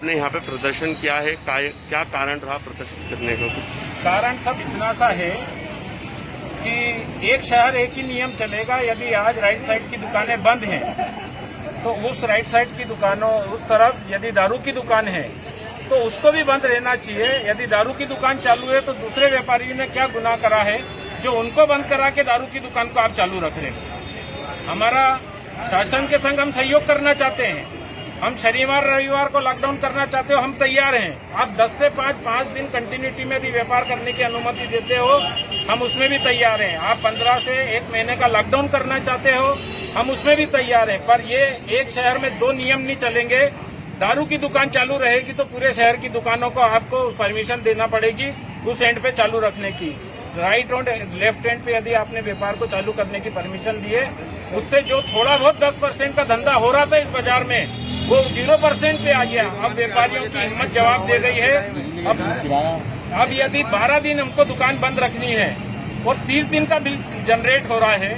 आपने यहाँ पे प्रदर्शन किया है, क्या कारण रहा प्रदर्शन करने का? कुछ कारण सब इतना सा है कि एक शहर एक ही नियम चलेगा। यदि आज राइट साइड की दुकानें बंद हैं तो उस राइट साइड की दुकानों उस तरफ यदि दारू की दुकान है तो उसको भी बंद रहना चाहिए। यदि दारू की दुकान चालू है तो दूसरे व्यापारियों ने क्या गुनाह करा है जो उनको बंद करा के दारू की दुकान को आप चालू रख रहे हैं। हमारा शासन के संग हम सहयोग करना चाहते हैं। हम शनिवार रविवार को लॉकडाउन करना चाहते हो, हम तैयार हैं। आप 10 से 5 दिन कंटिन्यूटी में यदि व्यापार करने की अनुमति देते हो, हम उसमें भी तैयार हैं। आप 15 से 1 महीने का लॉकडाउन करना चाहते हो, हम उसमें भी तैयार हैं। पर ये एक शहर में 2 नियम नहीं चलेंगे। दारू की दुकान चालू रहेगी तो पूरे शहर की दुकानों को आपको परमिशन देना पड़ेगी उस एंड पे चालू रखने की। राइट और लेफ्ट एंड पे यदि आपने व्यापार को चालू करने की परमिशन दी है, उससे जो थोड़ा बहुत 10% का धंधा हो रहा था इस बाजार में वो 0% पे आ गया। अब व्यापारियों की हिम्मत जवाब दे गई है। अब यदि 12 दिन हमको दुकान बंद रखनी है और 30 दिन का बिल जनरेट हो रहा है,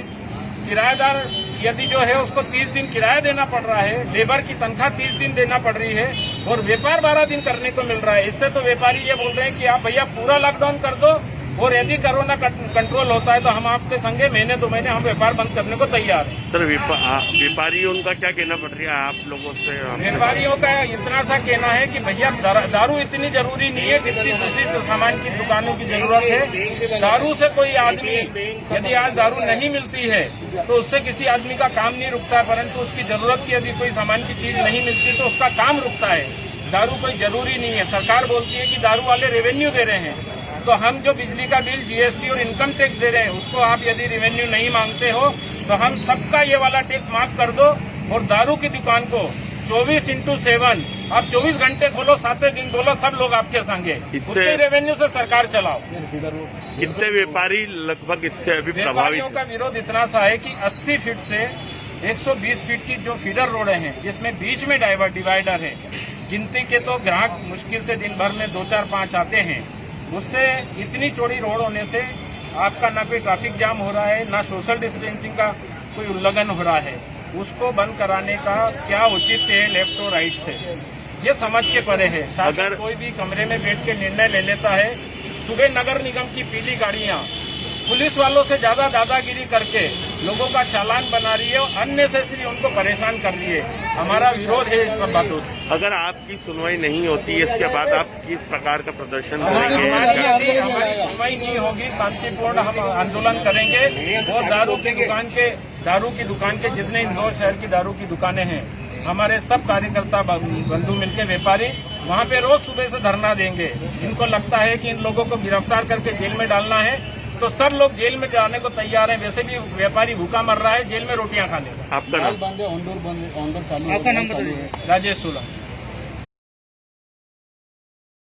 किराएदार यदि जो है उसको 30 दिन किराया देना पड़ रहा है, लेबर की तनख्वाह 30 दिन देना पड़ रही है और व्यापार 12 दिन करने को मिल रहा है। इससे तो व्यापारी ये बोल रहे हैं कि आप भैया पूरा लॉकडाउन कर दो और यदि कोरोना कंट्रोल होता है तो हम आपके संगे महीने 2 महीने हम व्यापार बंद करने को तैयार हैं। सर व्यापारियों उनका क्या कहना पड़ रहा है आप लोगों से? व्यापारियों का इतना सा कहना है कि भैया दारू इतनी जरूरी नहीं है जितनी दूसरी सामान की दुकानों की जरूरत है। दारू से कोई आदमी यदि आज दारू नहीं मिलती है तो उससे किसी आदमी का काम नहीं रुकता है, परंतु उसकी जरूरत की यदि कोई सामान की चीज नहीं मिलती तो उसका काम रुकता है। दारू कोई जरूरी नहीं है। सरकार बोलती है कि दारू वाले रेवेन्यू दे रहे हैं, तो हम जो बिजली का बिल, जीएसटी और इनकम टैक्स दे रहे हैं उसको आप यदि रेवेन्यू नहीं मांगते हो तो हम सबका ये वाला टैक्स माफ कर दो और दारू की दुकान को 24/7 आप 24 घंटे खोलो, 7 दिन खोलो, सब लोग आपके संग है। उसके रेवेन्यू से सरकार चलाओ। कितने व्यापारी लगभग इससे अभी प्रभावित? व्यापारियों का विरोध इतना सा है कि 80 फीट से 120 फीट की जो फीडर रोड हैं जिसमें बीच में डिवाइडर है, गिनती के तो ग्राहक मुश्किल से दिन भर में 2, 4, 5 आते हैं। उससे इतनी चौड़ी रोड होने से आपका ना कोई ट्रैफिक जाम हो रहा है, ना सोशल डिस्टेंसिंग का कोई उल्लंघन हो रहा है। उसको बंद कराने का क्या उचित है लेफ्ट और राइट से, ये समझ के परे है। शासन कोई भी कमरे में बैठ के निर्णय ले लेता है। सुबह नगर निगम की पीली गाड़ियां पुलिस वालों से ज्यादा दादागिरी करके लोगों का चालान बना रही है और अननेसेसरी उनको परेशान कर रही है। हमारा विरोध है इस सब बातों से। अगर आपकी सुनवाई नहीं होती इसके बाद आप किस प्रकार का प्रदर्शन करेंगे? हमारी सुनवाई नहीं होगी, शांतिपूर्ण हम आंदोलन करेंगे और दारू की दुकान के जितने इंदौर शहर की दारू की दुकानें हैं, हमारे सब कार्यकर्ता बंधु मिलकर व्यापारी वहाँ पे रोज सुबह से धरना देंगे। इनको लगता है कि इन लोगों को गिरफ्तार करके जेल में डालना है तो सब लोग जेल में जाने को तैयार हैं। वैसे भी व्यापारी भूखा मर रहा है जेल में रोटियां खाने। आपका नाम? आपका नाम? राजेश सोलंकी।